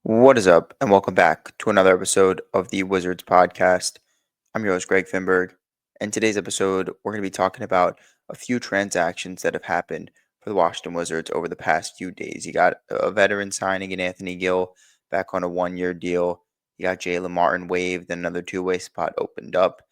What is up, and welcome back to another episode of the Wizards podcast. I'm your host, Greg Finberg. In today's episode, we're going to be talking about a few transactions that have happened for the Washington Wizards over the past few days. You got a veteran signing in Anthony Gill back on a one-year deal. You got Jaylen Martin waived, and another two-way spot opened up.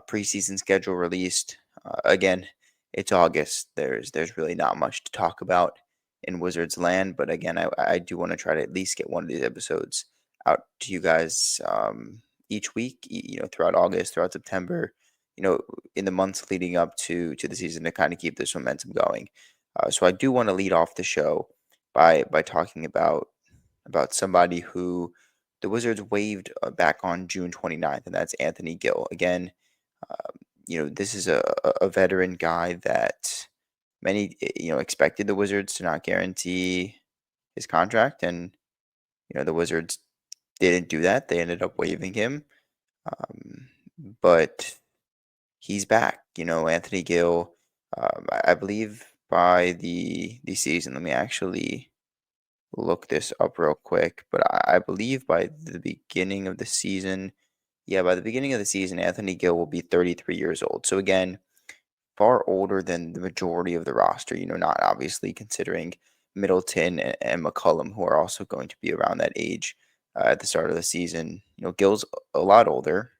Preseason schedule released. Again, it's August. There's really not much to talk about in Wizards land, but again, I do want to try to at least get one of these episodes out to you guys each week, throughout August, throughout September, in the months leading up to the season to kind of keep this momentum going. So I do want to lead off the show by talking about somebody who the Wizards waived back on June 29th, and that's Anthony Gill. Again, this is a veteran guy that many expected the Wizards to not guarantee his contract, and the Wizards didn't do that. They ended up waiving him, um, but he's back. Anthony Gill. I believe by the season. Let me actually look this up real quick. But I believe by the beginning of the season, yeah, by the beginning of the season, Anthony Gill will be 33 years old. So again, far older than the majority of the roster, not obviously considering Middleton and McCollum, who are also going to be around that age at the start of the season. Gill's a lot older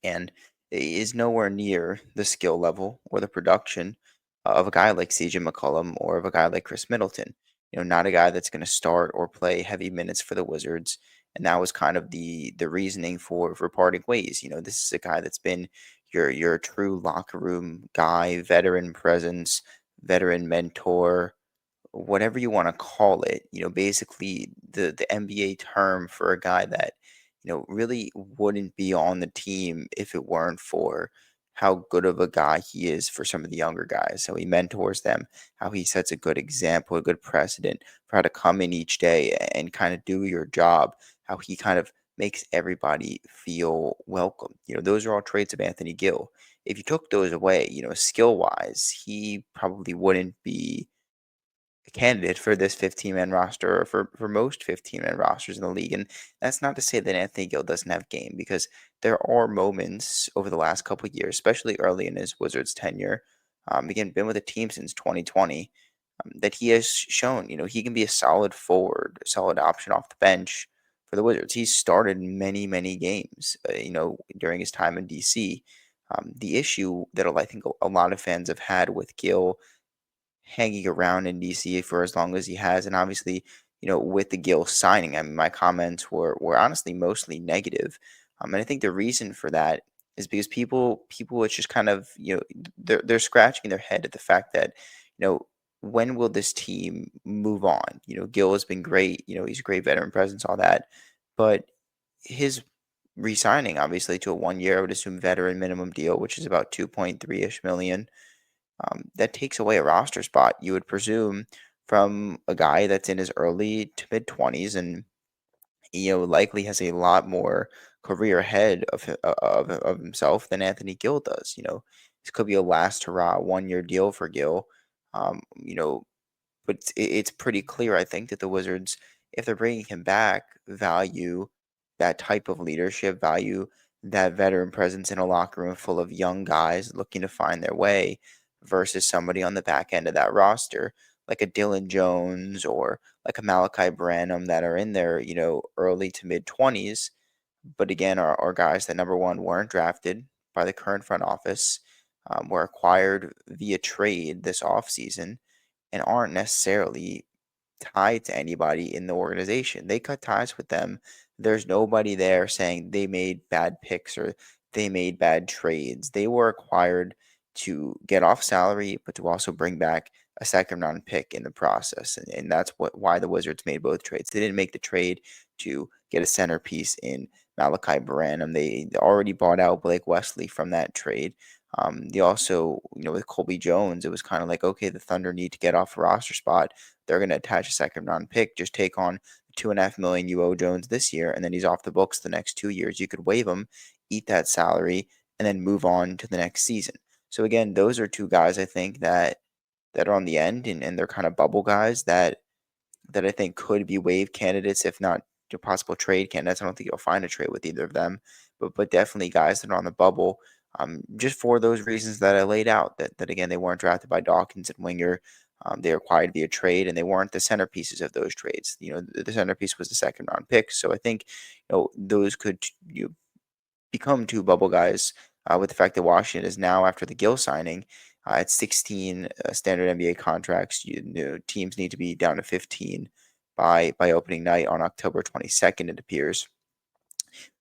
and is nowhere near the skill level or the production of a guy like CJ McCollum or of a guy like Chris Middleton. Not a guy that's going to start or play heavy minutes for the Wizards. And that was kind of the reasoning for parting ways. This is a guy that's been your true locker room guy, veteran presence, veteran mentor, whatever you want to call it. Basically the NBA term for a guy that really wouldn't be on the team if it weren't for how good of a guy he is for some of the younger guys. So he mentors them, how he sets a good example, a good precedent for how to come in each day and kind of do your job, how he kind of makes everybody feel welcome. Those are all traits of Anthony Gill. If you took those away, skill wise, he probably wouldn't be a candidate for this 15-man roster or for most 15-man rosters in the league. And that's not to say that Anthony Gill doesn't have game, because there are moments over the last couple of years, especially early in his Wizards tenure, again, been with the team since 2020, that he has shown, he can be a solid forward, a solid option off the bench for the Wizards. He's started many, many games, during his time in DC. The issue that I think a lot of fans have had with Gill hanging around in DC for as long as he has, and obviously, with the Gill signing, I mean, my comments were honestly mostly negative, and I think the reason for that is because people it's just kind of they're scratching their head at the fact that when will this team move on? Gill has been great. He's a great veteran presence, all that, but his re-signing obviously to a 1 year, I would assume veteran minimum deal, which is about 2.3 ish million, that takes away a roster spot, you would presume, from a guy that's in his early to mid 20s and likely has a lot more career ahead of himself than Anthony Gill does. This could be a last hurrah 1 year deal for Gill. Um, you know, but it's pretty clear, I think, that the Wizards, if they're bringing him back, value that type of leadership, value that veteran presence in a locker room full of young guys looking to find their way versus somebody on the back end of that roster, like a Dylan Jones or like a Malachi Branham that are in their, early to mid 20s, but again, are guys that, number one, weren't drafted by the current front office, were acquired via trade this offseason, and aren't necessarily tied to anybody in the organization. They cut ties with them. There's nobody there saying they made bad picks or they made bad trades. They were acquired to get off salary, but to also bring back a second round pick in the process. And that's why the Wizards made both trades. They didn't make the trade to get a centerpiece in Malachi Branham. They already bought out Blake Wesley from that trade. They also, with Colby Jones, it was kind of like, okay, the Thunder need to get off a roster spot. They're going to attach a second round pick, just take on the 2.5 million you owe Jones this year, and then he's off the books the next 2 years. You could waive him, eat that salary, and then move on to the next season. So again, those are two guys I think that are on the end, and they're kind of bubble guys that I think could be waive candidates, if not possible trade candidates. I don't think you'll find a trade with either of them, but definitely guys that are on the bubble. Just for those reasons that I laid out, that again they weren't drafted by Dawkins and Winger. They were acquired via trade, and they weren't the centerpieces of those trades. The centerpiece was the second round pick. So I think those could become two bubble guys with the fact that Washington is now, after the Gill signing, at 16 standard NBA contracts. Teams need to be down to 15 by opening night on October 22nd, it appears.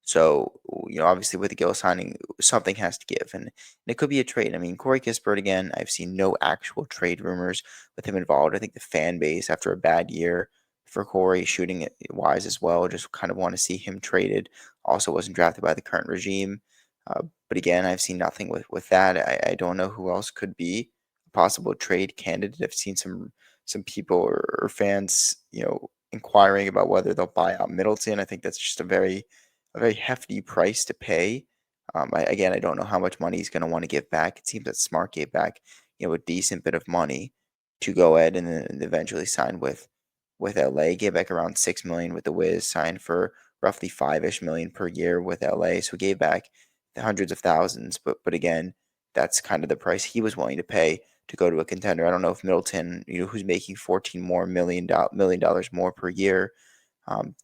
So, obviously with the Gill signing, something has to give, and it could be a trade. I mean, Corey Kispert, again, I've seen no actual trade rumors with him involved. I think the fan base, after a bad year for Corey, shooting it wise as well, just kind of want to see him traded. Also wasn't drafted by the current regime. But again, I've seen nothing with that. I don't know who else could be a possible trade candidate. I've seen some people or fans, inquiring about whether they'll buy out Middleton. I think that's just a very hefty price to pay. I don't know how much money he's going to want to give back. It seems that Smart gave back, a decent bit of money to go ahead and then eventually sign with LA. Gave back around 6 million with the Wiz, signed for roughly 5-ish million per year with LA. So gave back the hundreds of thousands. But again, that's kind of the price he was willing to pay to go to a contender. I don't know if Middleton, who's making 14 more million dollars more per year, than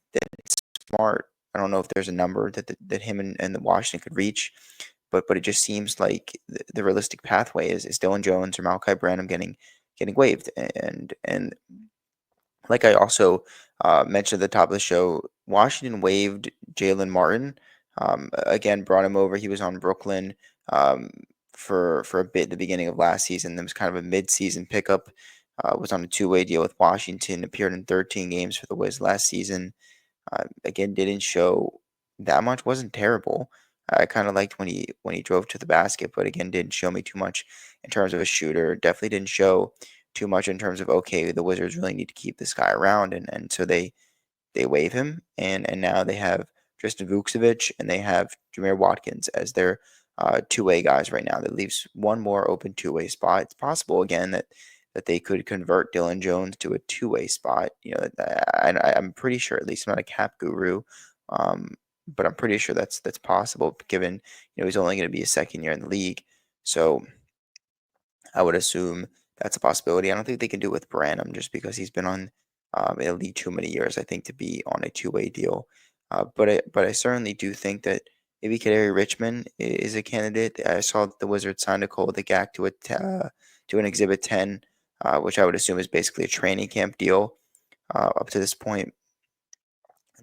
Smart. I don't know if there's a number that him and the Washington could reach, but it just seems like the realistic pathway is Dylan Jones or Malachi Branham getting waived, and like I also mentioned at the top of the show, Washington waived Jaylen Martin. Again, brought him over. He was on Brooklyn um, for a bit at the beginning of last season. There was kind of a mid-season pickup. Was on a two-way deal with Washington. Appeared in 13 games for the Wiz last season. Again, didn't show that much. Wasn't terrible. I kind of liked when he drove to the basket, but again, didn't show me too much in terms of a shooter. Definitely didn't show too much in terms of, okay, the Wizards really need to keep this guy around, and so they waive him, and now they have Tristan Vukcevic and they have Jameer Watkins as their two-way guys right now. That leaves one more open two-way spot. It's possible again that they could convert Dylan Jones to a two-way spot. I'm pretty sure. At least I'm not a cap guru, but I'm pretty sure that's possible. Given he's only going to be a second year in the league, so I would assume that's a possibility. I don't think they can do it with Branham just because he's been on in the league too many years, I think, to be on a two-way deal. But I certainly do think that maybe Kadari Richmond is a candidate. I saw that the Wizards signed a Cole the Gak to an Exhibit 10, which I would assume is basically a training camp deal up to this point.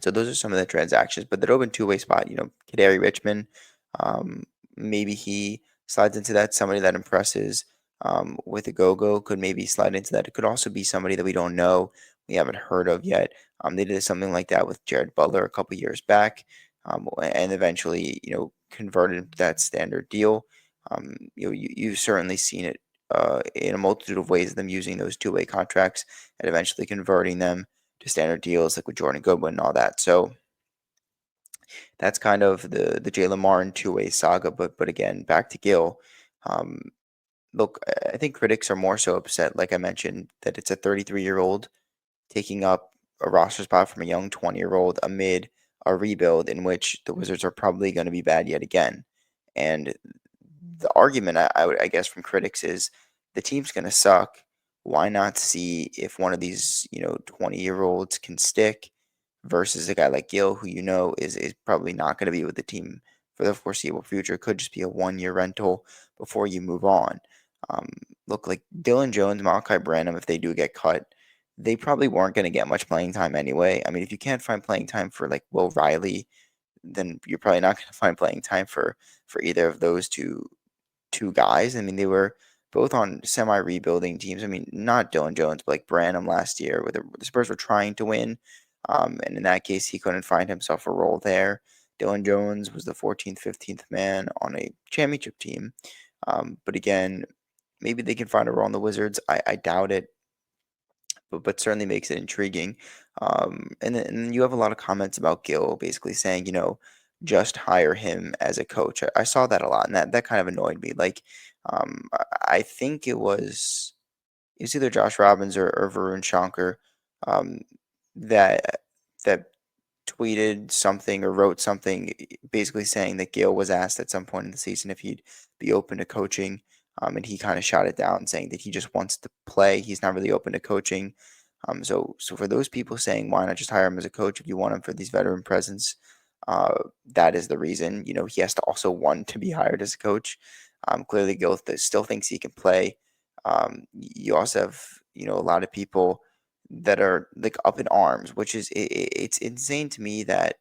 So those are some of the transactions, but that open two-way spot, Kadari Richmond, um, maybe he slides into that. Somebody that impresses with a go-go could maybe slide into that. It could also be somebody that we don't know, we haven't heard of yet. They did something like that with Jared Butler a couple years back, and eventually, converted that standard deal. You've certainly seen it in a multitude of ways, them using those two-way contracts and eventually converting them to standard deals, like with Jordan Goodwin and all that. So that's kind of the Jaylen Martin two-way saga. But again, back to Gill. Um, Look, I think critics are more so upset, like I mentioned, that it's a 33-year-old taking up a roster spot from a young 20-year-old amid a rebuild in which the Wizards are probably going to be bad yet again. And the argument, I guess, from critics is the team's going to suck. Why not see if one of these 20-year-olds can stick versus a guy like Gill, who is probably not going to be with the team for the foreseeable future? Could just be a 1-year rental before you move on. Um, Look, like Dylan Jones, Malachi Branham, if they do get cut, they probably weren't going to get much playing time anyway. I mean, if you can't find playing time for like Will Riley, then you're probably not going to find playing time for either of those two guys. I mean, they were both on semi-rebuilding teams. I mean, not Dylan Jones, but like Branham last year, where the Spurs were trying to win. And in that case, he couldn't find himself a role there. Dylan Jones was the 14th, 15th man on a championship team. But again, maybe they can find a role in the Wizards. I doubt it, but certainly makes it intriguing. And then you have a lot of comments about Gill basically saying, just hire him as a coach. I saw that a lot, and that kind of annoyed me. Like, I think it was either Josh Robbins or Varun Shankar um, that that tweeted something or wrote something basically saying that Gill was asked at some point in the season if he'd be open to coaching. And he kind of shot it down, saying that he just wants to play. He's not really open to coaching. So for those people saying why not just hire him as a coach if you want him for these veteran presence, uh, that is the reason. He has to also want to be hired as a coach. Clearly, Gill still thinks he can play. You also have a lot of people that are like up in arms, which is it's insane to me that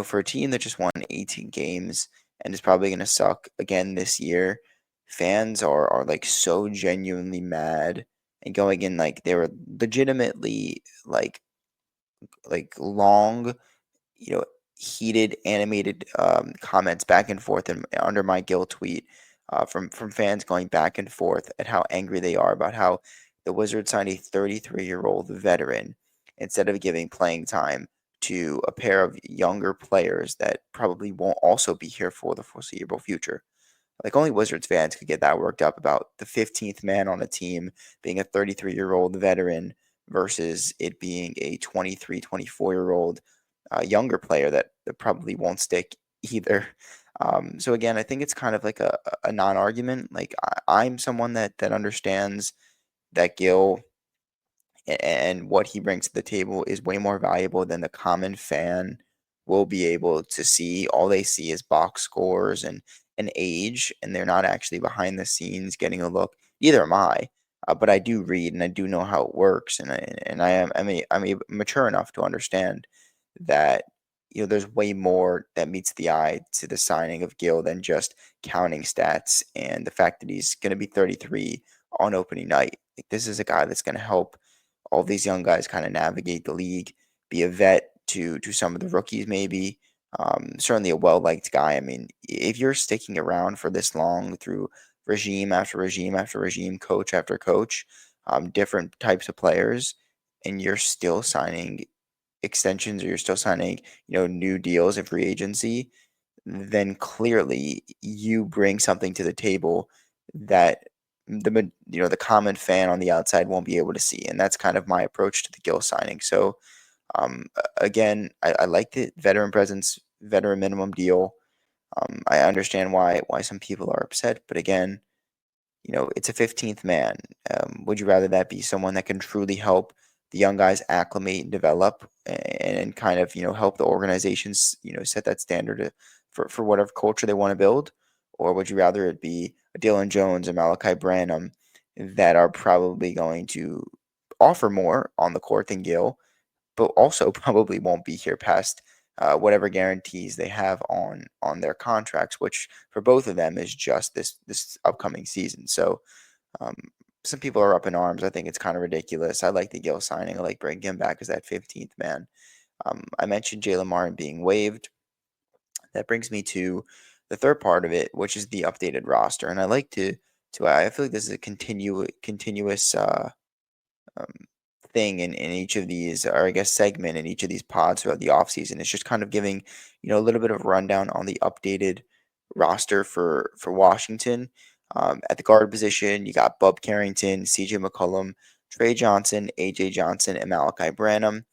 for a team that just won 18 games and is probably going to suck again this year, fans are like so genuinely mad and going in like they were legitimately long, you know, heated, animated comments back and forth and under my Gill tweet from fans going back and forth at how angry they are about how the Wizards signed a 33-year-old veteran instead of giving playing time to a pair of younger players that probably won't also be here for the foreseeable future. Like only Wizards fans could get that worked up about the 15th man on a team being a 33-year-old veteran versus it being a 23, 24-year-old younger player that probably won't stick either. So again, I think it's kind of like a non-argument. Like I'm someone that understands that Gill and what he brings to the table is way more valuable than the common fan will be able to see. All they see is box scores and age, and they're not actually behind the scenes getting a look. Neither am I, but I do read and I do know how it works, and I'm mature enough to understand that there's way more that meets the eye to the signing of Gill than just counting stats and the fact that he's going to be 33 on opening night. Like this is a guy that's going to help all these young guys kind of navigate the league, be a vet to some of the rookies maybe. Certainly a well liked guy. I mean, if you're sticking around for this long through regime after regime after regime, coach after coach, different types of players, and you're still signing extensions or you're still signing, new deals in free agency, then clearly you bring something to the table that the common fan on the outside won't be able to see, and that's kind of my approach to the Gill signing. So again, I like the veteran presence, veteran minimum deal. I understand why some people are upset, but again, it's a 15th man. Would you rather that be someone that can truly help the young guys acclimate and develop and kind of, help the organizations, set that standard for whatever culture they want to build? Or would you rather it be a Dylan Jones or Malachi Branham that are probably going to offer more on the court than Gill, but also probably won't be here past whatever guarantees they have on their contracts, which for both of them is just this upcoming season. So um, some people are up in arms. I think it's kind of ridiculous. I like the Gill signing. I like bringing him back as that 15th man. I mentioned Jaylen Martin being waived. That brings me to the third part of it, which is the updated roster. And I like to I feel like this is a continuous um, thing in each of these, or I guess segment in each of these pods throughout the offseason. It's just kind of giving, a little bit of rundown on the updated roster for Washington. At the guard position, you got Bub Carrington, CJ McCollum, Trey Johnson, AJ Johnson, and Malachi Branham.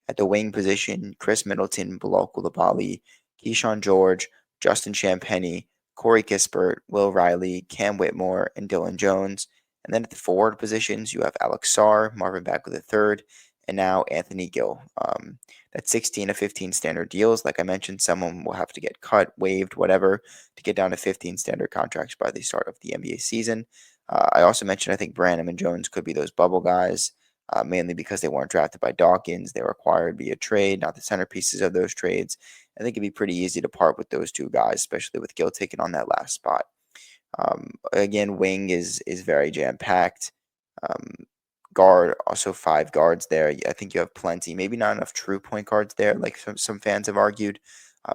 At the wing position, Chris Middleton, Bilal Coulibaly, Keyshawn George, Justin Champagnie, Corey Kispert, Will Riley, Cam Whitmore, and Dylan Jones. And then at the forward positions, you have Alex Sarr, Marvin Bagley III, and now Anthony Gill. That's 16 to 15 standard deals. Like I mentioned, someone will have to get cut, waived, whatever, to get down to 15 standard contracts by the start of the NBA season. I also mentioned I think Branham and Jones could be those bubble guys, mainly because they weren't drafted by Dawkins. They were acquired via trade, not the centerpieces of those trades. I think it'd be pretty easy to part with those two guys, especially with Gill taking on that last spot. Again, wing is very jam packed. Um, guard also five guards there. I think you have plenty. Maybe not enough true point guards there, like some fans have argued,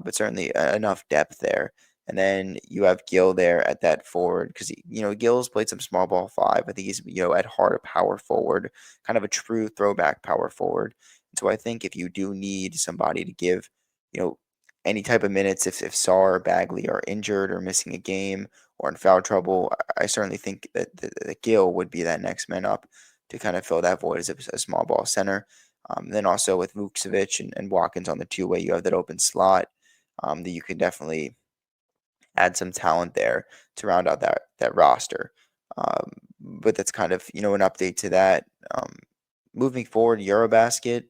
but certainly enough depth there. And then you have Gill there at that forward because Gill's played some small ball five. I think he's at heart a power forward, kind of a true throwback power forward. And so I think if you do need somebody to give you know any type of minutes, if Sarr or Bagley are injured or missing a game or in foul trouble, I certainly think that Gill would be that next man up to kind of fill that void as a small ball center. Then also with Vukcevic and Watkins on the two-way, you have that open slot that you could definitely add some talent there to round out that roster. Um, but that's kind of an update to that. Moving forward, EuroBasket.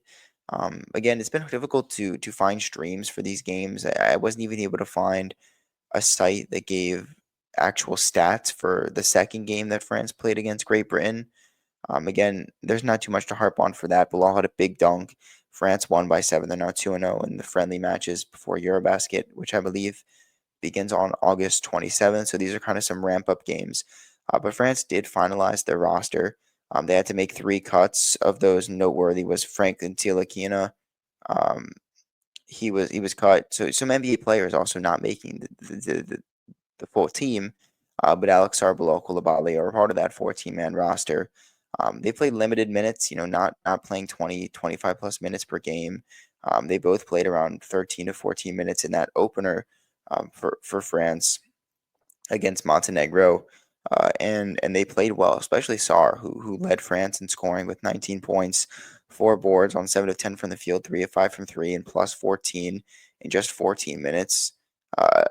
Again, it's been difficult to find streams for these games. I wasn't even able to find a site that gave actual stats for the second game that France played against Great Britain. Again, there's not too much to harp on for that. Bilal had a big dunk. France won by 7. They're now 2-0 in the friendly matches before EuroBasket, which I believe begins on August 27th. So these are kind of some ramp up games. But France did finalize their roster. They had to make 3 cuts. Of those, noteworthy was Franklin Ntilikina. Um, he was cut. So some NBA players also not making the full team. But Alex Sarr, Coulibaly are part of that 14-man roster. They played limited minutes, not playing 20, 25 plus minutes per game. They both played around 13 to 14 minutes in that opener for France against Montenegro, and they played well, especially Sarr, who led France in scoring with 19 points, 4 boards on 7 of 10 from the field, 3 of 5 from 3, and plus 14 in just 14 minutes.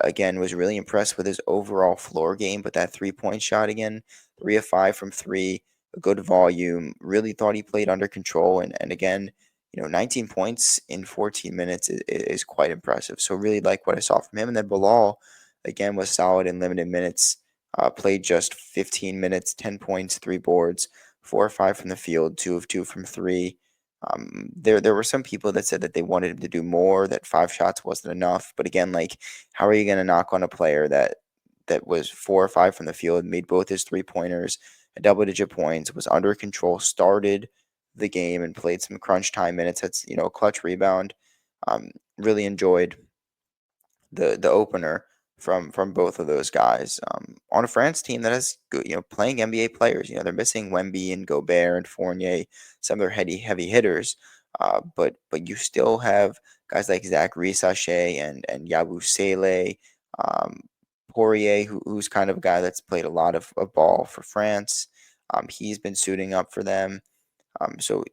Again, was really impressed with his overall floor game, but that 3-point shot again, 3 of 5 from 3, a good volume. Really thought he played under control, and again, 19 points in 14 minutes is quite impressive. So really like what I saw from him, and then Bilal again was solid in limited minutes. Played just 15 minutes, 10 points, 3 boards, 4 or 5 from the field, 2 of 2 from 3. There were some people that said that they wanted him to do more, that 5 shots wasn't enough. But again, like, how are you going to knock on a player that was 4 or 5 from the field, made both his 3-pointers, a double-digit points, was under control, started the game and played some crunch time minutes. That's a clutch rebound. Really enjoyed the opener from both of those guys on a France team that has good, playing NBA players. They're missing Wemby and Gobert and Fournier, some of their heavy hitters. But you still have guys like Zach Sachet and Yabu Sele, um, Poirier, who's kind of a guy that's played a lot of ball for France. He's been suiting up for them. So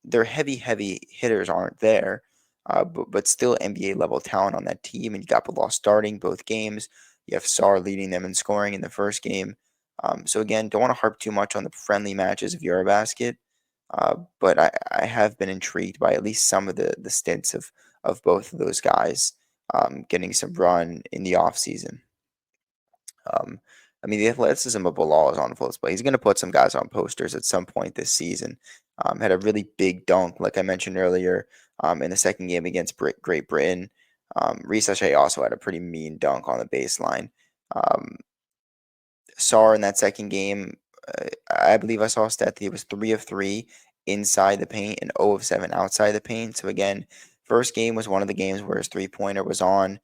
their heavy hitters aren't there, but still NBA level talent on that team. And you got Bilal starting both games. You have Sarr leading them in scoring in the first game. So again, don't want to harp too much on the friendly matches of EuroBasket, but I have been intrigued by at least some of the stints of both of those guys getting some run in the off season. Um, I mean, the athleticism of Bilal is on full display. He's going to put some guys on posters at some point this season. Had a really big dunk, like I mentioned earlier, in the second game against Great Britain. Sachet also had a pretty mean dunk on the baseline. Um, Sarr in that second game, I believe I saw a stat that he was 3 of 3 inside the paint and 0 of 7 outside the paint. So again, first game was one of the games where his 3-pointer was on,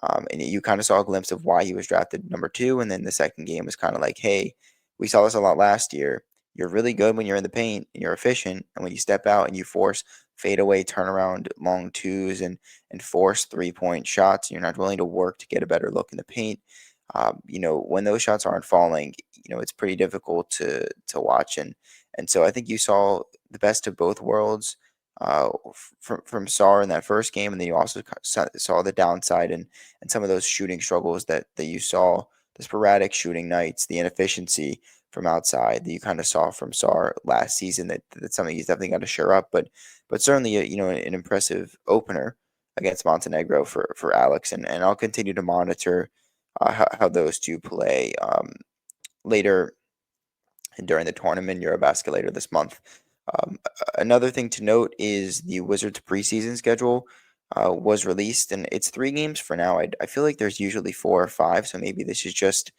and you kind of saw a glimpse of why he was drafted number 2. And then the second game was kind of like, hey, we saw this a lot last year. You're really good when you're in the paint and you're efficient, and when you step out and you force fadeaway, turnaround, long twos, and force 3-point shots, you're not willing to work to get a better look in the paint. When those shots aren't falling, it's pretty difficult to watch. And so I think you saw the best of both worlds from Sarr in that first game, and then you also saw the downside and some of those shooting struggles that you saw, the sporadic shooting nights, the inefficiency from outside that you kind of saw from Sarr last season. That's something he's definitely got to shore up. But certainly an impressive opener against Montenegro for Alex, and I'll continue to monitor how those two play later during the tournament, EuroBasket later this month. Another thing to note is the Wizards preseason schedule was released, and it's 3 games for now. I feel like there's usually 4 or 5, so maybe this is just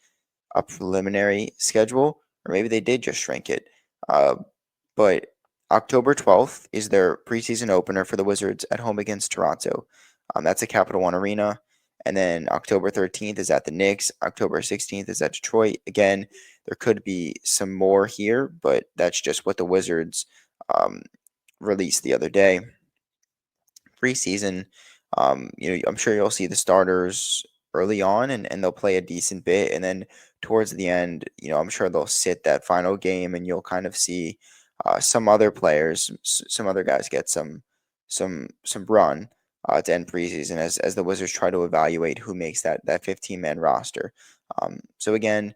a preliminary schedule, or maybe they did just shrink it. But October 12th is their preseason opener for the Wizards at home against Toronto. That's at Capital One Arena. And then October 13th is at the Knicks. October 16th is at Detroit. Again, there could be some more here, but that's just what the Wizards released the other day. Preseason, I'm sure you'll see the starters early on, and they'll play a decent bit. And then towards the end, I'm sure they'll sit that final game, and you'll kind of see some other players, some other guys get some run to end preseason as the Wizards try to evaluate who makes that 15-man roster. So again,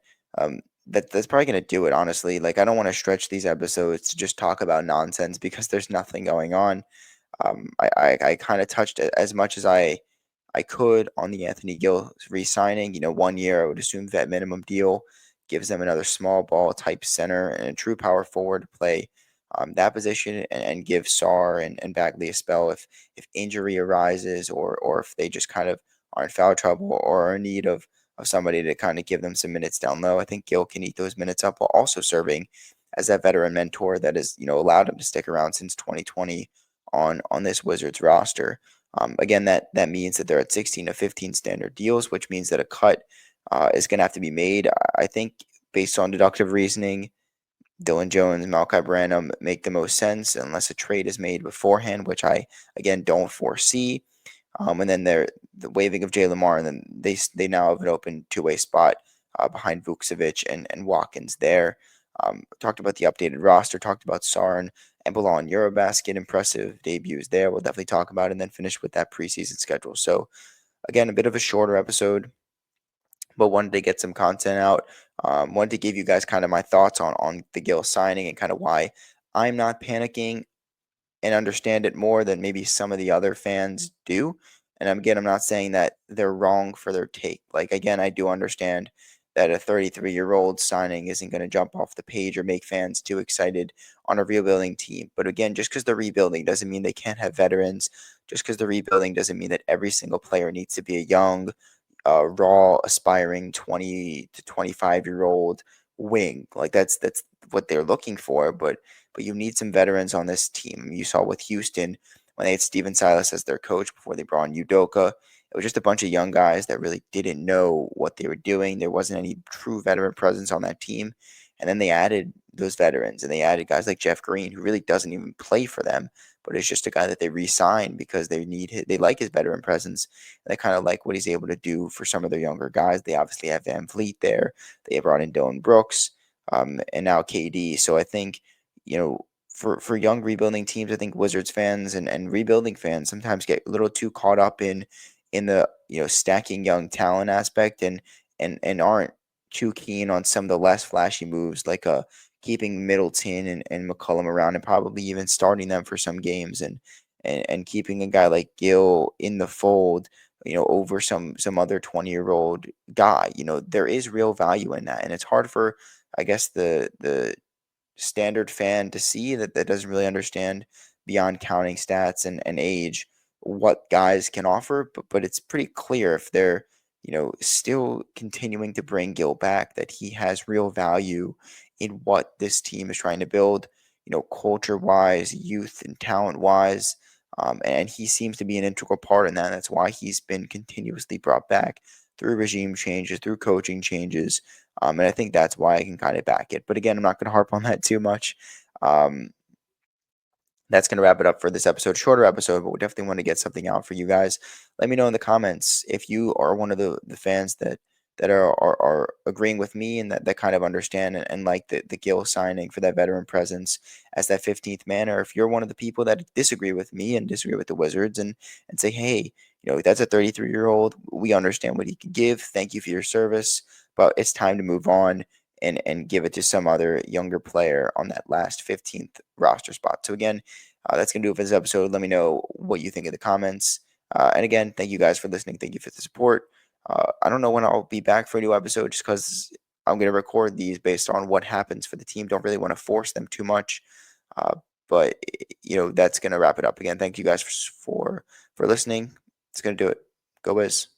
that's probably going to do it, honestly. Like, I don't want to stretch these episodes to just talk about nonsense because there's nothing going on. I kind of touched it as much as I could on the Anthony Gill re-signing. 1 year, I would assume vet minimum deal gives them another small ball type center and a true power forward to play that position and give Sarr and Bagley a spell if injury arises or if they just kind of are in foul trouble or are in need of somebody to kind of give them some minutes down low. I think Gill can eat those minutes up while also serving as that veteran mentor that has allowed him to stick around since 2020 on this Wizards roster. Again, that means that they're at 16 to 15 standard deals, which means that a cut is going to have to be made. I think based on deductive reasoning, Dylan Jones, Malachi Branham make the most sense unless a trade is made beforehand, which I again don't foresee. And then the waiving of Jaylen Martin, and they now have an open two-way spot behind Vukcevic and Watkins there. Talked about the updated roster, talked about Sarr and Below on EuroBasket, impressive debuts there. We'll definitely talk about it and then finish with that preseason schedule. So again, a bit of a shorter episode, but wanted to get some content out. Wanted to give you guys kind of my thoughts on the Gill signing and kind of why I'm not panicking and understand it more than maybe some of the other fans do. And again, I'm not saying that they're wrong for their take. Like, again, I do understand that a 33-year-old signing isn't going to jump off the page or make fans too excited on a rebuilding team. But again, just because they're rebuilding doesn't mean they can't have veterans. Just because they're rebuilding doesn't mean that every single player needs to be a young, raw, aspiring 20 to 25-year-old wing. Like, that's what they're looking for. But you need some veterans on this team. You saw with Houston when they had Steven Silas as their coach before they brought in Udoka. It was just a bunch of young guys that really didn't know what they were doing. There wasn't any true veteran presence on that team. And then they added those veterans and they added guys like Jeff Green, who really doesn't even play for them, but is just a guy that they re-signed because they like his veteran presence. And they kind of like what he's able to do for some of their younger guys. They obviously have Van Vliet there. They brought in Dylan Brooks, and now KD. So I think, for young rebuilding teams, I think Wizards fans and rebuilding fans sometimes get a little too caught up in the stacking young talent aspect and aren't too keen on some of the less flashy moves like keeping Middleton and McCollum around and probably even starting them for some games and keeping a guy like Gill in the fold, over some other 20-year-old guy. There is real value in that, and it's hard for, I guess, the standard fan to see that doesn't really understand beyond counting stats and age what guys can offer, but it's pretty clear if they're still continuing to bring Gill back that he has real value in what this team is trying to build, culture wise, youth and talent wise. And he seems to be an integral part in that. That's why he's been continuously brought back through regime changes, through coaching changes, and I think that's why I can kind of back it. But again, I'm not going to harp on that too much. Um, that's going to wrap it up for this episode. Shorter episode, but we definitely want to get something out for you guys. Let me know in the comments if you are one of the fans that are agreeing with me and that kind of understand and like the Gill signing for that veteran presence as that 15th man, or if you're one of the people that disagree with me and disagree with the Wizards and say, hey, that's a 33-year-old. We understand what he can give. Thank you for your service, but it's time to move on and give it to some other younger player on that last 15th roster spot. So again, that's going to do it for this episode. Let me know what you think in the comments. And again, thank you guys for listening. Thank you for the support. I don't know when I'll be back for a new episode just because I'm going to record these based on what happens for the team. Don't really want to force them too much. But that's going to wrap it up again. Thank you guys for listening. It's going to do it. Go Wiz.